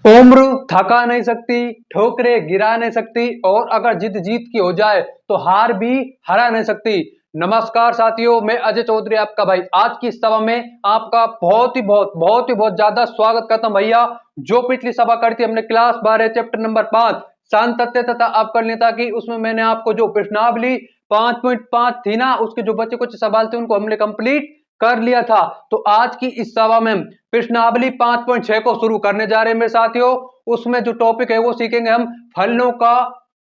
उम्र थका नहीं सकती, ठोकरे गिरा नहीं सकती और अगर जिद जीत की हो जाए तो हार भी हरा नहीं सकती। नमस्कार साथियों, मैं अजय चौधरी आपका भाई आज की इस सभा में आपका बहुत ही बहुत ज्यादा स्वागत करता हूं भैया। जो पिछली सभा करी थी हमने क्लास 12 चैप्टर नंबर 5 शांत तथ्य तथा अपकरणीयता की, उसमें मैंने आपको जो प्रश्नावली 5.5 थी ना, उसके जो बचे कुछ सवाल थे उनको हमने कंप्लीट कर लिया था। तो आज की इस सभा में हम प्रश्नावली 5.6 को शुरू करने जा रहे हैं मेरे साथियों। उसमें जो टॉपिक है वो सीखेंगे हम फलनों का,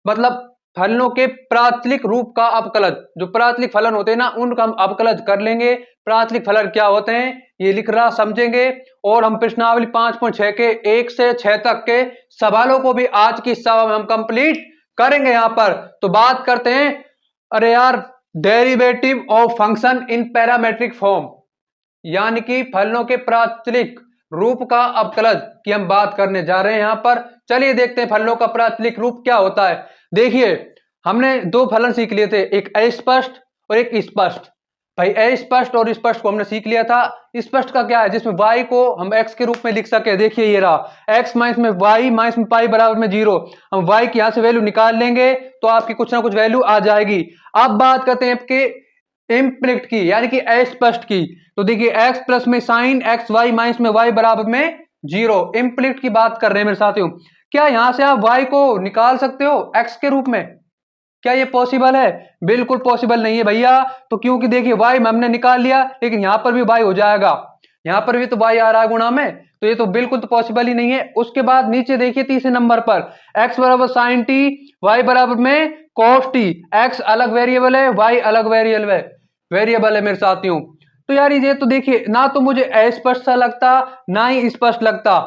मतलब फलनों के प्राचलिक रूप का अपकलज। जो प्राचलिक फलन होते हैं ना, उनका हम अपकलज कर लेंगे। प्राचलिक फलन क्या होते हैं ये लिख रहा समझेंगे। और हम प्रश्नावली 5.6 के 1 से 6 तक के सवालों को भी आज की इस सभा में हम कंप्लीट करेंगे। यहां पर तो बात करते हैं, अरे यार, derivative of function in parametric form, यानी कि फलनों के प्राचलिक रूप का अपकलज की हम बात करने जा रहे हैं यहां पर। चलिए देखते हैं फलनों का प्राचलिक रूप क्या होता है। देखिए, हमने दो फलन सीख लिए थे, एक अस्पष्ट और एक स्पष्ट। भाई अस्पष्ट और स्पष्ट को हमने सीख लिया था। स्पष्ट का क्या है, जिसमें y को हम x के रूप में लिख सके। देखिए ये रहा x माइनस में y माइनस में पाई बराबर में 0। हम y की यहां से वैल्यू निकाल लेंगे तो आपकी कुछ ना कुछ वैल्यू आ जाएगी। अब बात करते हैं आपके इम्प्लिक्ट की, यानी कि अस्पष्ट की। तो देखिए x प्लस में साइन एक्स वाई माइनस में y बराबर में 0। इम्प्लिक्ट की बात कर रहे हैं मेरे साथियों। क्या यहां से आप y को निकाल सकते हो x के रूप में? क्या ये पॉसिबल है? बिल्कुल पॉसिबल नहीं है भैया। तो क्योंकि देखिए y हमने निकाल लिया, लेकिन यहां पर भी y हो जाएगा, यहां पर भी तो y आ रहा है गुणा में, तो ये तो बिल्कुल तो पॉसिबल ही नहीं है। उसके बाद नीचे देखिए तीसरे नंबर पर x बराबर साइन टी, y बराबर में कॉस टी। x अलग वेरिएबल है, y अलग वेरिएबल है मेरे साथियों। तो यार ये तो देखिए, ना तो मुझे अस्पष्ट सा लगता ना ही स्पष्ट लगता,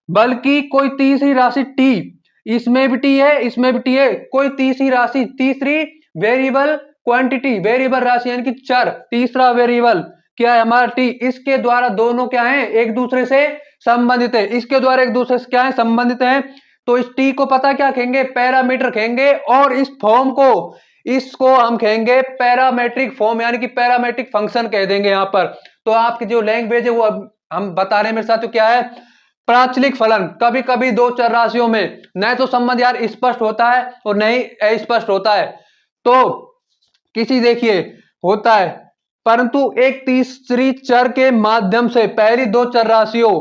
बल्कि कोई तीसरी राशि टी, इसमें भी टी है इसमें भी टी है, कोई तीसरी राशि, तीसरी वेरिएबल क्वांटिटी, वेरिएबल राशि यानी कि चर, तीसरा वेरिएबल क्या है हमारा टी, इसके द्वारा दोनों क्या है एक दूसरे से संबंधित है, इसके द्वारा एक दूसरे से क्या है संबंधित है। तो इस टी को पता क्या कहेंगे, पैरामीटर कहेंगे। और इस फॉर्म को, इसको हम कहेंगे पैरामेट्रिक फॉर्म, यानी कि पैरामेट्रिक फंक्शन कह देंगे यहां पर। तो आपकी जो लैंग्वेज है वो हम बता रहे हैं मेरे साथ क्या है, प्राचलिक फलन। कभी कभी दो चर राशियों में न तो संबंध यार स्पष्ट होता है और न ही अस्पष्ट होता है। तो किसी देखिए होता है, परंतु एक तीसरी चर के माध्यम से पहली दो चर राशियों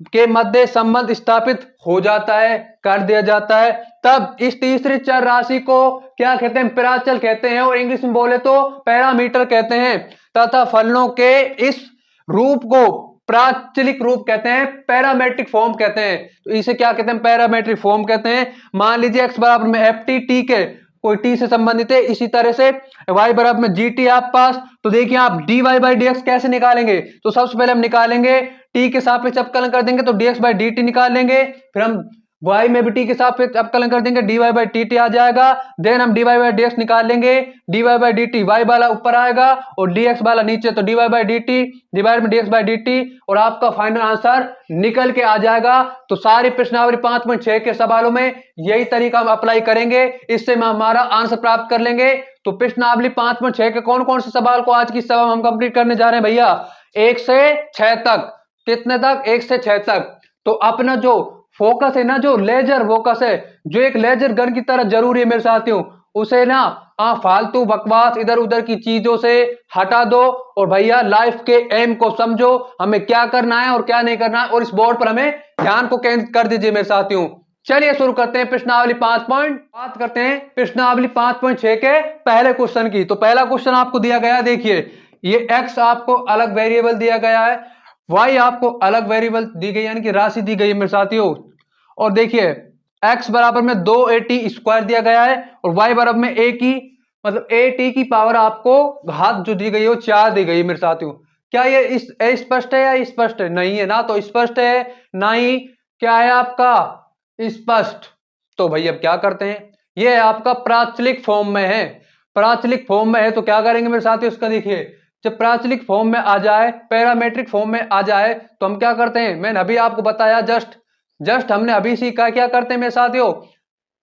के मध्य संबंध स्थापित हो जाता है, कर दिया जाता है। तब इस तीसरी चर राशि को क्या कहते हैं, प्राचल कहते हैं, और इंग्लिश में बोले तो पैरामीटर कहते हैं। तथा फलनों के इस रूप को प्राचलिक रूप कहते हैं, पैरामेट्रिक फॉर्म कहते हैं। तो इसे क्या कहते हैं, पैरामेट्रिक फॉर्म कहते हैं। मान लीजिए एक्स बराबर में एफ टी, टी के कोई टी से संबंधित है, इसी तरह से y बराबर में जी टी आप पास। तो देखिए आप dy बाई डी एक्स कैसे निकालेंगे, तो सबसे पहले हम निकालेंगे t के सापेक्ष अवकलन कर देंगे तो dx बाई डी टी निकाल लेंगे। फिर हम y में भी t के सापेक्ष अवकलन कर देंगे, dy बाई टी टी आ जाएगा। देन हम dy बाई डी एक्स निकाल लेंगे, dy by D T y वाला ऊपर आएगा और dx वाला नीचे, तो dy by D T divide में dx बाई डी टी, और आपका फाइनल आंसर निकल के आ जाएगा। तो सारी प्रश्नावली 5.6 के सवालों में यही तरीका हम अप्लाई करेंगे, इससे हम हमारा आंसर प्राप्त कर लेंगे। तो प्रश्नावली 5.6 के कौन कौन से सवाल को आज की सभा में हम कंप्लीट करने जा रहे हैं भैया, 1 से 6 तक। कितने तक? 1 से 6 तक। तो अपना जो फोकस है ना, जो लेजर फोकस है, जो एक लेजर गन की तरह जरूरी है मेरे साथियों, उसे ना फालतू बकवास इधर उधर की चीजों से हटा दो और भैया लाइफ के एम को समझो, हमें क्या करना है और क्या नहीं करना है, और इस बोर्ड पर हमें ध्यान को केंद्रित कर दीजिए मेरे साथियों। चलिए शुरू करते हैं प्रश्नावली 5 पॉइंट, बात करते हैं प्रश्नावली 5.6 के पहले क्वेश्चन की। तो पहला क्वेश्चन आपको दिया गया है, देखिए ये x आपको अलग वेरिएबल दिया गया है, y आपको अलग वेरिएबल दी गई, यानी कि राशि दी गई है मेरे साथियों। और देखिए x बराबर में 2at स्क्वायर दिया गया है और y बराबर में a की, मतलब at की पावर आपको घात जो दी गई है वो 4 दी गई है मेरे साथियों। क्या ये इस स्पष्ट है या स्पष्ट है? नहीं है ना, तो स्पष्ट है ना ही क्या है आपका स्पष्ट। तो भाई अब क्या करते हैं, ये है आपका प्राचलिक फॉर्म में है। प्राचलिक फॉर्म में है तो क्या करेंगे मेरे साथियों, इसका देखिए जब प्राचलिक फॉर्म में आ जाए, पैरामेट्रिक फॉर्म में आ जाए, तो हम क्या करते हैं, मैंने अभी आपको बताया, जस्ट हमने अभी सीखा क्या करते हैं मेरे साथियों,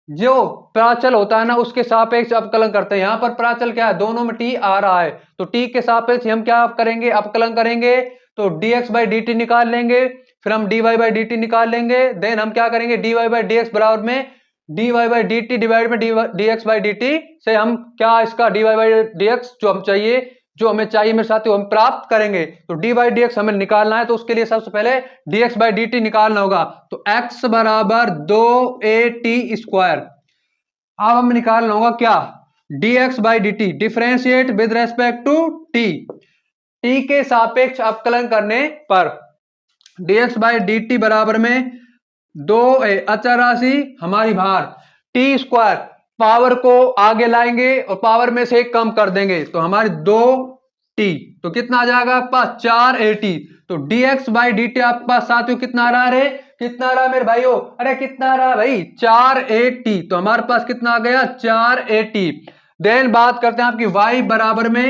जो प्राचल होता है ना उसके सापेक्ष अवकलन करते हैं। यहां पर प्राचल क्या है, दोनों में टी आ रहा है, तो टी के सापेक्ष हम क्या करेंगे, अवकलन करेंगे। तो dx बाई डी टी निकाल लेंगे, फिर हम dy बाई डी टी निकाल लेंगे। देन हम क्या करेंगे, dy बाई डी एक्स बराबर में dy by D T divide में D x by D T से हम क्या इसका dy बाई डी एक्स जो हमें चाहिए मेरे साथियों हम प्राप्त करेंगे। तो डी बाई डी एक्स हमें निकालना है, तो उसके लिए सबसे पहले D x by D T निकालना होगा। तो x बराबर 2at स्क्वायर। अब हमें निकालना होगा क्या, dx by D t, differentiate with respect to t, t के सापेक्ष अवकलन करने पर dx बाई डी टी बराबर में 2a अचर राशि हमारी भार t स्क्वायर, पावर को आगे लाएंगे और पावर में से एक कम कर देंगे तो हमारी 2t, तो कितना आ जाएगा आपके पास 4at। तो dx बाई डी टी आपके पास साथियों कितना आ रहा है, कितना आ रहा है मेरे भाइयों, अरे कितना आ रहा है भाई 4at। तो हमारे पास कितना आ गया 4at। देन बात करते हैं आपकी y बराबर में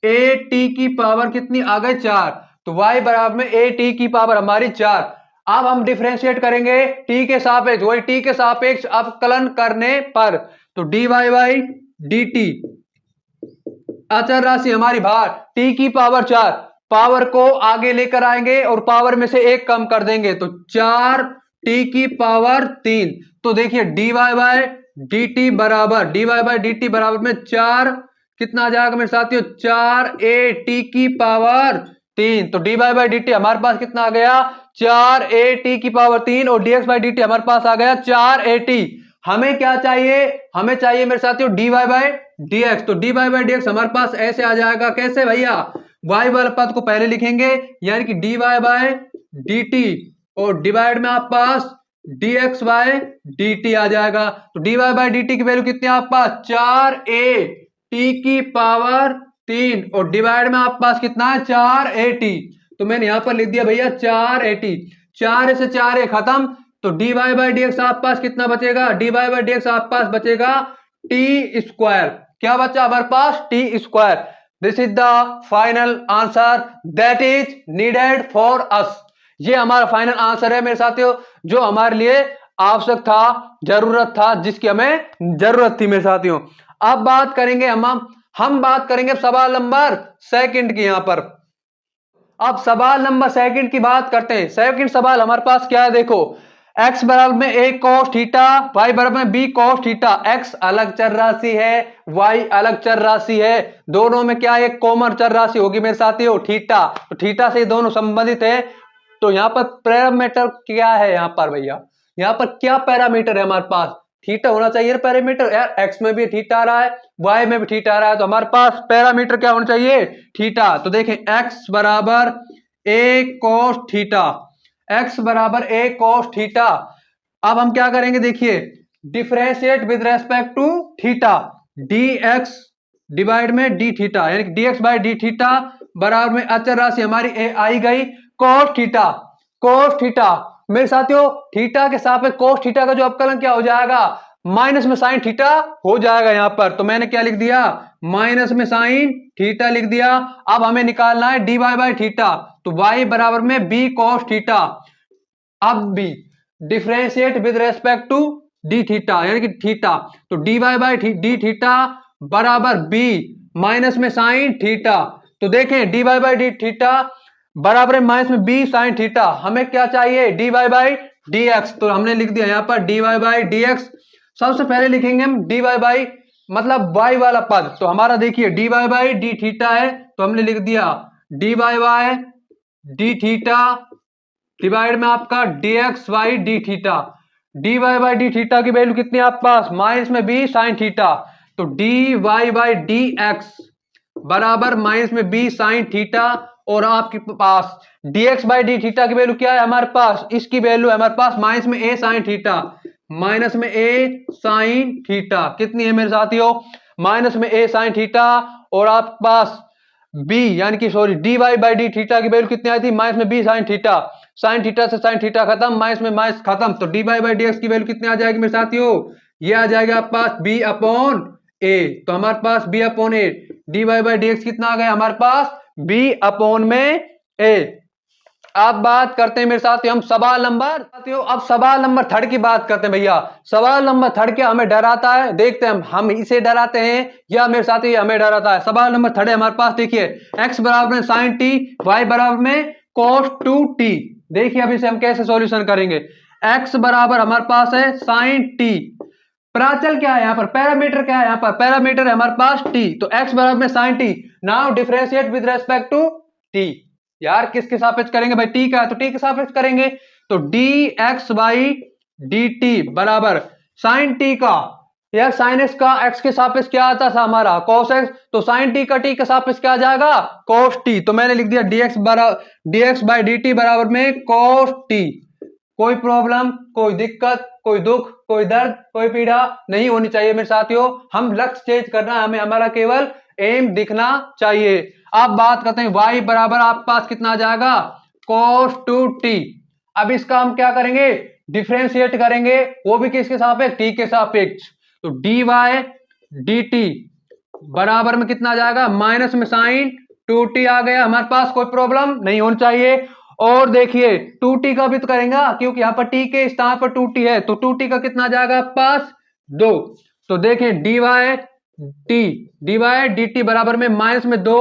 at की पावर कितनी आ गई 4, तो y बराबर में at की पावर हमारी 4। अब हम डिफरेंशिएट करेंगे t के सापेक्ष, वही t के सापेक्ष अवकलन करने पर, तो dy बाई डी टी अचर राशि हमारी भार t की पावर 4, पावर को आगे लेकर आएंगे और पावर में से एक कम कर देंगे तो 4t की पावर 3। तो देखिए dy बाई डी टी बराबर में 4 कितना आ जाएगा मेरे साथियों 4at की पावर 3। तो dy बाई डी टी हमारे पास कितना आ गया 4at की पावर 3 और dx बाई डी टी हमारे पास आ गया 4at। हमें क्या चाहिए, हमें चाहिए मेरे साथियों dy बाई dx। तो dy बाई dx हमारे पास ऐसे आ जाएगा, कैसे भैया, y वाले पद को पहले लिखेंगे यानी कि dy बाई dt और डिवाइड में आपके पास dx बाई dt आ जाएगा। तो dy बाई dt की वैल्यू कितनी है आपके पास 4at की पावर 3 और डिवाइड में आपके पास कितना है 4at। तो मैंने यहां पर लिख दिया भैया 4at, 4 से 4 खत्म, तो dy बाई dx आपके पास कितना बचेगा, dy बाई dx आपके पास बचेगा t स्क्वायर। क्या बचा हमारे पास t square. This is the final answer that is needed for us. ये हमारा फाइनल आंसर है मेरे साथियों, जो हमारे लिए आवश्यक था, जरूरत था, जिसकी हमें जरूरत थी मेरे साथियों। अब बात करेंगे हम बात करेंगे सवाल नंबर सेकंड की। यहां पर अब सवाल नंबर सेकंड की बात करते हैं। सेकंड सवाल हमारे पास क्या है, देखो x बराबर में a cos थीटा, y बराबर में b cos थीटा। x अलग चर राशि है, y अलग चर राशि है, दोनों में क्या एक कॉमन चर राशि होगी मेरे साथियों थीटा। तो थीटा से दोनों संबंधित है। तो यहाँ पर पैरामीटर क्या है, यहाँ पर भैया यहाँ पर क्या पैरामीटर है हमारे पास, थीटा होना चाहिए पैरामीटर यार। x में भी थीटा आ रहा है, y में भी थीटा आ रहा है, तो हमारे पास पैरामीटर क्या होना चाहिए थीटा। तो देखें x बराबर a cos थीटा, x बराबर a cos थीटा। अब हम क्या करेंगे, देखिए differentiate with respect to theta, dx divide में डी थीटा यानी कि dx बाई डी थीटा बराबर में अचर राशि हमारी a आई गई cos थीटा। मेरे साथियों थीटा के सापेक्ष cos थीटा का जो अवकलन क्या हो जाएगा, माइनस में साइन थीटा हो जाएगा यहां पर। तो मैंने क्या लिख दिया, माइनस में साइन थीटा लिख दिया। अब हमें निकालना है dy बाई थीटा, तो y बराबर में b cos थीटा। अब b differentiate with respect to d theta यानी कि थीटा, तो dy बाई डी थीटा बराबर b माइनस में साइन थीटा। तो देखें dy बाई डी थीटा बराबर माइनस में b साइन थीटा। हमें क्या चाहिए dy बाई dx, तो हमने लिख दिया यहाँ पर dy बाई dx। सबसे पहले लिखेंगे हम dy बाई मतलब y वाला पद, तो हमारा देखिए dy बाई डी थीटा है, तो हमने लिख दिया dy by D theta divide में आपका dx by D theta. dy by D theta की वैल्यू कितनी है आपके पास, माइनस में b साइन थीटा, तो dy बाई dx बराबर माइनस में b साइन थीटा। और आपके पास dx बाई डी थीटा की वैल्यू क्या है हमारे पास, इसकी वैल्यू है हमारे पास माइनस में a साइन थीटा, माइनस में a साइन थीटा कितनी है मेरे साथियों, माइनस में a साइन थीटा। और आपके पास b यानी कि sorry dy by D theta की वैल्यू कितनी आई थी, माइनस में b sine theta, sine theta से साइन थीटा खत्म, माइनस में माइनस खत्म। तो dy बाई dx की वैल्यू कितनी आ जाएगी मेरे साथियों, ये आ जाएगा आपके पास b अपॉन a। तो हमारे पास b upon a, dy by dx कितना आ गया हमारे पास b अपॉन में a। अब बात करते हैं मेरे साथियों हम सवाल नंबर, साथियों अब सवाल नंबर थर्ड की बात करते हैं भैया। सवाल नंबर थर्ड क्या हमें डराता है, देखते हैं हम इसे डराते हैं या मेरे साथी हमें डराता है। सवाल नंबर थर्ड है हमारे पास, देखिए x बराबर में साइन टी, y बराबर में cos 2t। देखिए अब इसे हम कैसे सॉल्यूशन करेंगे। x बराबर हमारे पास है साइन टी, प्राचल क्या है यहाँ पर, पैरामीटर क्या है यहाँ पर, पैरामीटर है हमारे पास t, तो x बराबर में sine t. Now differentiate with respect to t। यार किसके सापेक्ष करेंगे भाई, t का है तो t के सापेक्ष करेंगे, तो dx बाई dt बराबर साइन टी का, यार साइन एक्स का x के सापेक्ष क्या आता था हमारा cos x, तो साइन टी का t के सापेक्ष क्या आ जाएगा cos t, तो मैंने लिख दिया dx बाई dt बराबर में cos t। कोई प्रॉब्लम, कोई दिक्कत, कोई दुख, कोई दर्द, कोई पीड़ा नहीं होनी चाहिए मेरे साथियों। हम लक्ष्य चेंज करना है, हमें हमारा केवल एम दिखना चाहिए। अब बात करते हैं y बराबर आपके पास कितना आ जाएगा cos 2t। अब इसका हम क्या करेंगे, डिफरेंशिएट करेंगे, वो भी किसके सापेक्ष, t के सापेक्ष, तो dy dt बराबर में कितना आ जाएगा, माइनस में साइन 2t आ गया हमारे पास, कोई प्रॉब्लम नहीं होनी चाहिए। और देखिए 2t का भी तो करेंगे क्योंकि यहाँ पर t के स्थान पर 2t है, तो 2t का कितना आ जाएगा पास 2, तो देखें dy dt बराबर में माइनस में 2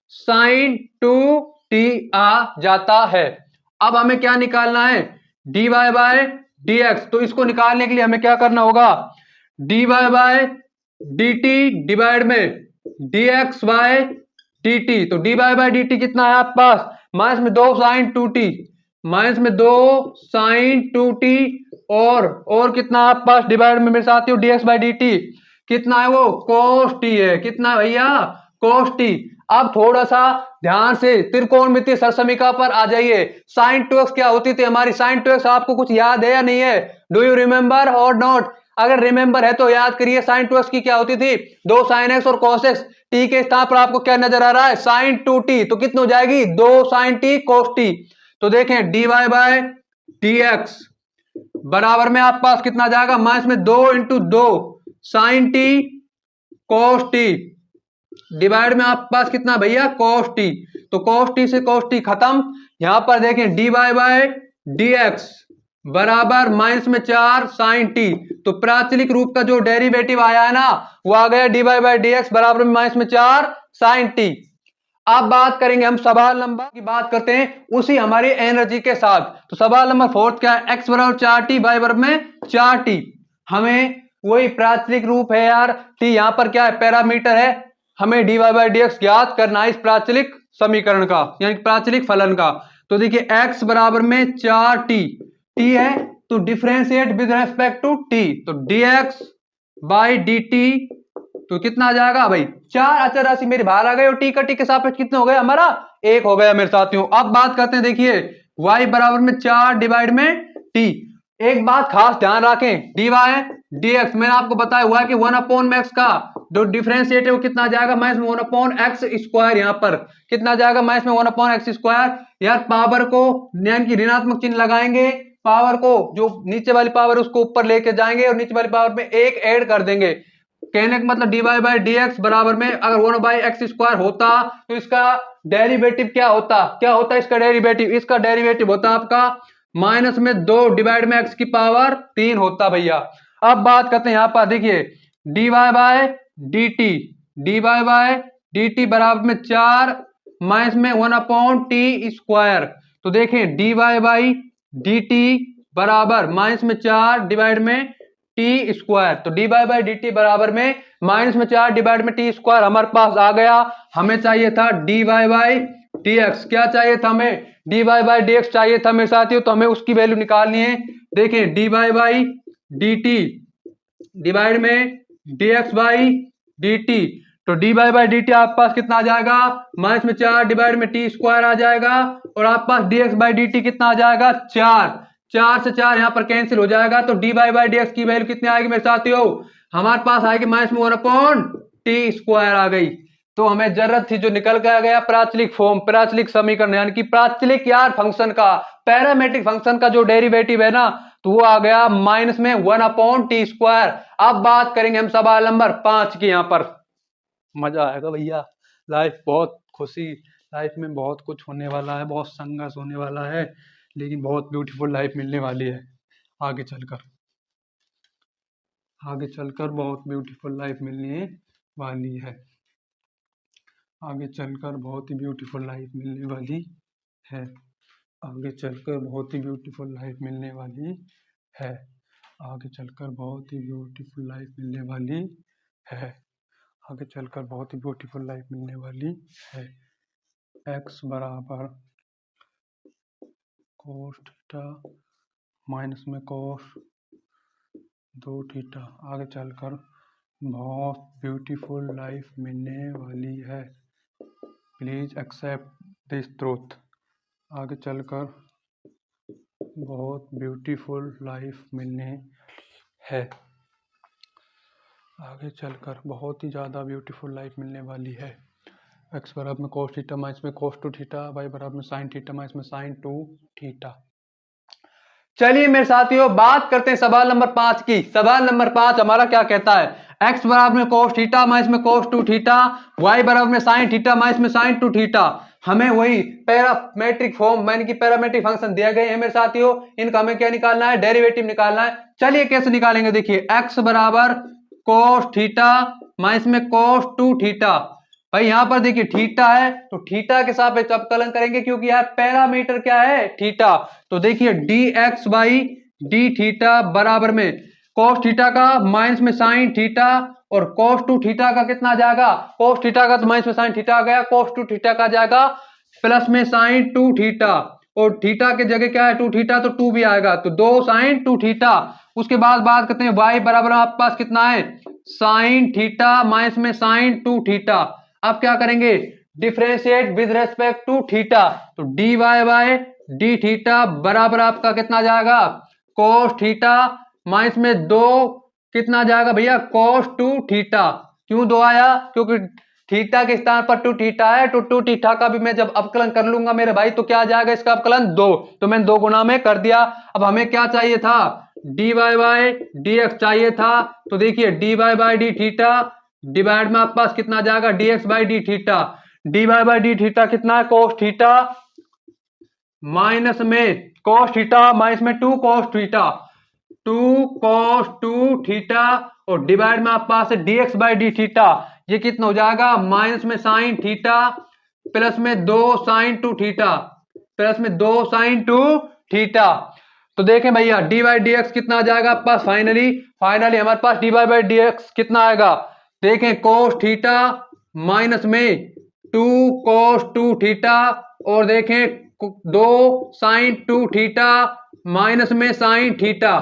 साइन 2t आ जाता है। अब हमें क्या निकालना है, dy बाय dx, तो इसको निकालने के लिए हमें क्या करना होगा, dy बाय dt डिवाइड में dx बाय dt, तो dy बाय dt कितना है आपके पास, माइनस में 2 साइन 2t, माइनस में 2 साइन 2t, और कितना आपके पास डिवाइड में मेरे साथियों dx बाई dt कितना है, वो cos t है, कितना है भैया cos t। अब थोड़ा सा ध्यान से त्रिकोणमितीय सरसमीका पर आ जाइए। साइन 2x क्या होती थी हमारी, साइन 2x आपको कुछ याद है या नहीं है, डू यू रिमेंबर और नॉट, अगर रिमेंबर है तो याद करिए। साइन 2x की क्या होती थी, 2 साइन x और cos x, t के स्थान पर आपको क्या नजर आ रहा है साइन 2t, तो कितनी हो जाएगी 2 साइन t cos t, तो देखें dy बाय dx बराबर में आपके पास कितना जाएगा, माइनस में 2 into 2 sine t cos t divide में आपके पास कितना भैया cos t, तो cos t से cos t खत्म। यहां पर देखें dy बाय dx बराबर माइनस में 4 साइन टी, तो प्राचलिक रूप का जो डेरिवेटिव आया है ना वो आ गया dy बाय dx बराबर में माइनस में 4 साइन टी। अब बात करेंगे हम सवाल नंबर की, बात करते हैं उसी हमारी एनर्जी के साथ, तो सवाल नंबर 4 क्या है, x बराबर 4t y बराबर में 4t, हमें वही प्राचलिक रूप है यार, t यहां पर क्या है पैरामीटर है, हमें dy बाई dx ज्ञात करना है इस प्राचलिक समीकरण का, यानी प्राचलिक फलन का। तो देखिए x बराबर में 4t, t है तो differentiate with respect to t, तो dx बाई dt, तो कितना आ जाएगा भाई, 4 अचर राशि मेरे बाहर आ गए और टी का टी के सापेक्ष कितने हो गए हमारा 1 हो गया मेरे साथियों। अब बात करते हैं, देखिए y बराबर में 4 डिवाइड में t, एक बात खास ध्यान रखें, dy dx मैंने आपको बताया हुआ है कि 1 अपॉन में x का जो डिफरेंशिएट है वो कितना आ जाएगा, माइनस में 1 अपॉन एक्स स्क्वायर, यहाँ पर कितना आ जाएगा माइनस में 1 अपॉन एक्स स्क्वायर। यार पावर को यानी कि ऋणात्मक चिन्ह लगाएंगे, पावर को जो नीचे वाली पावर उसको ऊपर लेके जाएंगे और नीचे वाली पावर में एक ऐड कर देंगे, कहने का मतलब dy बाई dx बराबर में अगर 1 बाई एक्स स्क्वायर होता तो इसका डेरिवेटिव क्या होता, क्या होता इसका डेरिवेटिव, इसका डेरिवेटिव होता आपका माइनस में 2 डिवाइड में x की पावर 3 होता भैया। अब बात करते हैं यहां पर, देखिए dy by dt, dy by dt बराबर में 4 माइनस में 1 अपॉन टी स्क्वायर, तो देखें dy बाई dt बराबर माइनस में 4 डिवाइड में टी स्क्वायर, तो डी बाई डी टी बराबर में माइनस में 4 डिवाइड में टी स्क्वायर हमारे पास आ गया। हमें चाहिए था d Y by D x, क्या चाहिए था हमें, d Y by D x चाहिए था मेरे साथियों, तो हमें उसकी वैल्यू निकालनी है। देखें D Y by D T divide में D x by D T, तो D Y by D T आपके पास कितना आ जाएगा, माइनस में 4 डिवाइड में टी स्क्वायर आ जाएगा, और आपके पास D x by D T कितना आ जाएगा 4, 4 से 4 यहाँ पर कैंसिल हो जाएगा, तो D Y by D x की वैल्यू कितनी आएगी मेरे साथियों, हमारे पास आएगी माइनस में 1 अपॉन टी स्क्वायर आ गई। तो हमें जरूरत थी जो निकल के आ गया प्राचलिक फॉर्म, प्राचलिक समीकरण, यानी कि प्राचलिक यार फंक्शन का, पैरामेट्रिक फंक्शन का जो डेरिवेटिव है ना, तो वो आ गया माइनस में 1 अपॉन टी स्क्वायर। अब बात करेंगे हम सवाल नंबर 5 की, यहाँ पर मजा आएगा भैया, लाइफ बहुत खुशी, लाइफ में बहुत कुछ होने वाला है, बहुत संघर्ष होने वाला है, लेकिन बहुत ब्यूटीफुल लाइफ मिलने वाली है आगे चलकर, आगे चलकर बहुत ब्यूटीफुल लाइफ मिलने वाली है, आगे चलकर बहुत ही ब्यूटीफुल लाइफ मिलने वाली है। आगे चलकर बहुत ही ब्यूटीफुल लाइफ मिलने वाली है। आगे चलकर बहुत ही ब्यूटीफुल लाइफ मिलने वाली है। आगे चलकर बहुत ही ब्यूटीफुल लाइफ मिलने वाली है। एक्स बराबर कोस थीटा माइनस में कोस 2 थीटा। आगे चलकर बहुत ब्यूटीफुल लाइफ मिलने वाली है। Please accept this truth. आगे चलकर बहुत ब्यूटीफुल लाइफ मिलने है। आगे चलकर बहुत ही ज़्यादा ब्यूटीफुल लाइफ मिलने वाली है। एक्स बराबर में कोस थीटा माइनस में कोस 2 थीटा, वाई बराबर में साइन थीटा माइनस में साइन 2 थीटा। चलिए मेरे साथियों, बात करते हैं सवाल नंबर 5 की। सवाल नंबर 5 हमारा क्या कहता है? एक्स बराबर में कोस थीटा माइनस में कोस 2 थीटा, वाई बराबर में साइन थीटा माइनस में साइन 2 थीटा। हमें वही पैरामेट्रिक फॉर्म माने कि पैरामेट्रिक फंक्शन दिए गए हैं मेरे साथियों। इनका हमें क्या निकालना है? डेरिवेटिव निकालना है। चलिए कैसे निकालेंगे, देखिए एक्स बराबर कोस थीटा माइनस में कोस 2 थीटा। भाई यहां पर देखिए थीटा है तो थीटा के सापेक्ष अवकलन करेंगे क्योंकि यह पैरामीटर क्या है? थीटा। तो देखिए dx बाई डी थीटा बराबर में cos थीटा का माइनस में साइन थीटा और cos 2 थीटा का कितना आ जाएगा? cos थीटा का तो माइनस में साइन थीटा आ गया, cos 2 थीटा का जाएगा प्लस में साइन 2 थीटा और थीटा के जगह क्या है? 2 थीटा तो 2 भी आएगा तो 2 साइन 2 थीटा। उसके बाद बात करते हैं y बराबर आपके पास कितना है? साइन थीटा माइनस में साइन 2 थीटा। अब क्या करेंगे? Differentiate with respect to theta. तो D Y by D theta बराबर आपका कितना जाएगा? कोस थीटा माइनस में 2 कितना जाएगा भैया? कोस 2 थीटा। क्यों 2 आया? क्योंकि थीटा के स्थान पर 2 थीटा है तो 2 थीटा का भी मैं जब अवकलन कर लूंगा मेरे भाई तो क्या आ जाएगा इसका अवकलन? 2। तो मैंने 2 गुना में कर दिया। अब हमें क्या चाहिए था? D Y by d x चाहिए था। तो देखिए d Y by D theta divide में आपके पास कितना जाएगा? dx by D theta. D Y by D theta कितना है? कोस थीटा माइनस में कोस थीटा माइनस में 2 कोस थीटा, 2 कोस 2 थीटा और डिवाइड में आपके पास है dx बाई डी थीटा। ये कितना हो जाएगा? माइनस में साइन थीटा प्लस में 2 साइन 2 थीटा प्लस में 2 साइन 2 थीटा। तो देखें भैया डी बाई डी एक्स कितना आ जाएगा आपके पास? फाइनली हमारे पास डी बाई डी एक्स कितना आएगा? देखें कोस थीटा माइनस में 2 कोस 2 थीटा और देखें 2 साइन 2 थीटा माइनस में साइन थीटा।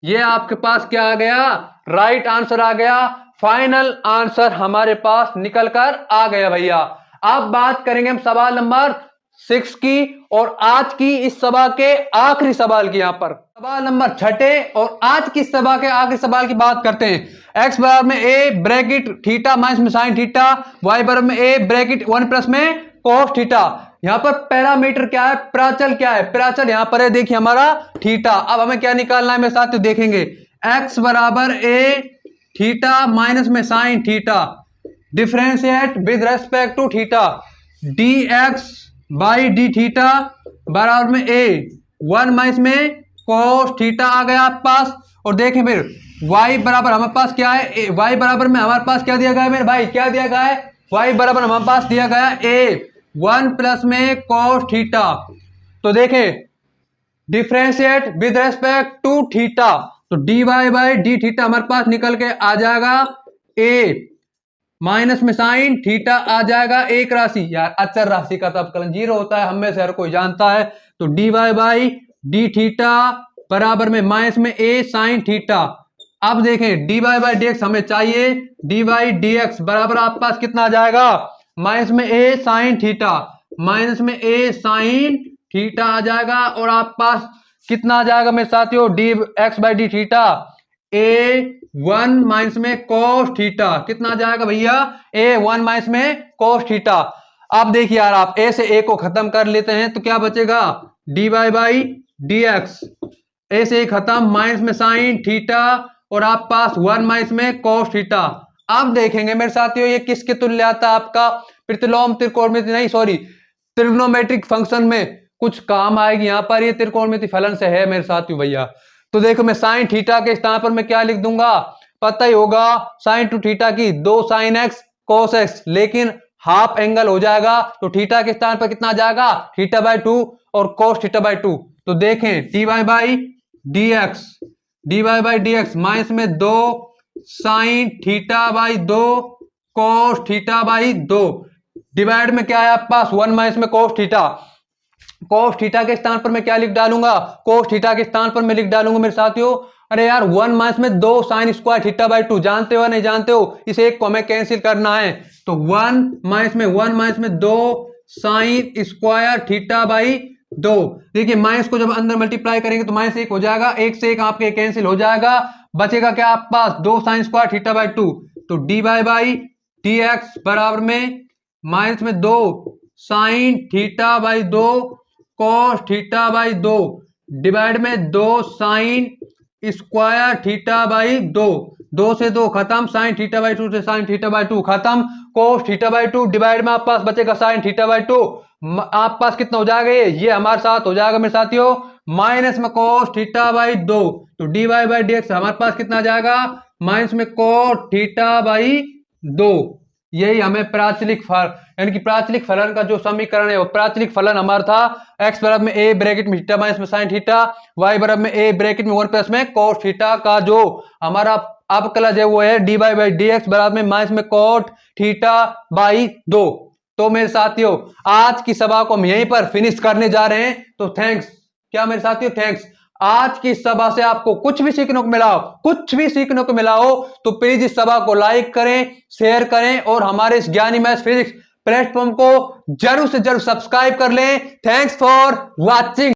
ये आपके पास क्या आ गया? राइट आंसर आ गया। फाइनल आंसर हमारे पास निकल कर आ गया भैया। अब बात करेंगे हम सवाल नंबर 6 की और आज की इस सभा के आखिरी सवाल की। यहां पर सवाल नंबर 6 और आज की सभा के आखिरी सवाल की बात करते हैं। एक्स बराबर में ए ब्रैकेट थीटा माइनस में साइन थीटा, वाई बराबर में ए ब्रैकेट 1 प्लस में कोस थीटा। यहां पर पैरामीटर क्या है? प्राचल क्या है? प्राचल यहां पर है देखिए हमारा थीटा। अब हमें क्या निकालना है मेरे साथ? देखेंगे एक्स बराबर ए थीटा माइनस में sine theta differentiate with respect to theta d x by D theta बराबर में ए 1 माइनस में कोस थीटा आ गया आपके पास। और देखें फिर y बराबर हमारे पास क्या है? y बराबर में हमारे पास क्या दिया गया है मेरे भाई? क्या दिया गया है? y बराबर हमारे पास दिया गया a 1 प्लस में कोस थीटा। तो देखें differentiate with respect to theta तो D Y by D theta हमारे पास निकल के आ जाएगा a माइनस में साइन थीटा आ जाएगा एक राशि। यार अचर राशि का तो अवकलन 0 होता है, हम में से हर कोई जानता है। तो D Y by D theta बराबर में माइनस में ए साइन थीटा। अब देखें D Y by D x हमें चाहिए। डी वाई डी एक्स बराबर आपके पास कितना आ जाएगा? माइनस में ए साइन थीटा माइनस में ए साइन थीटा आ जाएगा और आपके पास कितना आ जाएगा मेरे साथियों? D x by D theta A 1 minus में कोस थीटा कितना आ जाएगा भैया? ए 1 माइनस में कोस थीटा। अब देखिए यार आप ए से ए को खत्म कर लेते हैं तो क्या बचेगा? D Y by D X a से खत्म माइनस में साइन थीटा और आप पास 1 माइनस में कोस थीटा। अब देखेंगे मेरे साथियों ये किसके तुल्य आता है आपका? प्रतिलोम त्रिकोणमिति नहीं सॉरी ट्रिग्नोमेट्रिक फंक्शन में कुछ काम आएगी। यहां पर ये त्रिकोणमिति फलन से है मेरे साथियों भैया। तो देखो मैं साइन थीटा के स्थान पर मैं क्या लिख दूंगा? पता ही होगा साइन 2 थीटा की 2 साइन एक्स कोस एक्स, लेकिन हाफ एंगल हो जाएगा। तो थीटा के स्थान पर कितना आ जाएगा, थीटा बाई 2 और कोस थीटा बाई 2। तो देखें D Y by D x minus में 2 sine theta by 2 cos theta by 2 divide में क्या है आपके पास 1 माइनस में कोस थीटा। कोस थीटा के स्थान पर मैं क्या लिख डालूंगा, कोस थीटा के स्थान पर मैं लिख डालूंगा मेरे साथियों, अरे यार 1 माइनस में 2 साइन स्क्वायर थीटा बाई 2, जानते हो नहीं जानते हो, इसे एक को हमें कैंसिल करना है। तो 1 माइनस में 2 साइन स्क्वायर थीटा बाई 2। देखिए माइनस को जब अंदर मल्टीप्लाई करेंगे तो माइनस 1 हो जाएगा, एक से एक आपके कैंसिल हो जाएगा, बचेगा क्या आपके पास 2 साइन स्क्वायर थीटा बाई 2। तो D Y by D x बराबर में माइनस में 2 sine theta by 2 cos theta by 2 divide में 2 साइन स्क्वायर थीटा बाई 2, 2 से 2 खत्म, साइन थीटा बाई 2 से साइन थीटा बाई 2 खत्म, कोस थीटा बाई 2 डिवाइड में आप पास बचेगा साइन थीटा बाई 2। आप पास कितना हो जाएगा, ये हमारे साथ हो जाएगा मेरे साथियों माइनस में कोस थीटा बाई 2। तो D Y by D x हमारे पास कितना आ जाएगा, माइनस में कोस थीटा बाई 2। यही हमें प्राचलिक फलन यानी कि प्राचलिक फलन का जो समीकरण है वो प्राचलिक फलन हमारा था x बराबर में a ब्रैकेट में थीटा माइनस में साइन थीटा, y बराबर में a ब्रैकेट में 1 प्लस में कोस थीटा का जो हमारा अवकलज है वो है d Y by D x बराबर में माइनस में कोट थीटा बाई 2। तो मेरे साथियों आज की सभा को हम यहीं पर फिनिश करने जा रहे हैं। तो थैंक्स, क्या मेरे साथियों थैंक्स। आज की सभा से आपको कुछ भी सीखने को मिला हो तो प्लीज इस सभा को लाइक करें, शेयर करें और हमारे इस ज्ञानी मैथ्स फिजिक्स प्लेटफॉर्म को जरूर से जरूर सब्सक्राइब कर लें। Thanks for watching.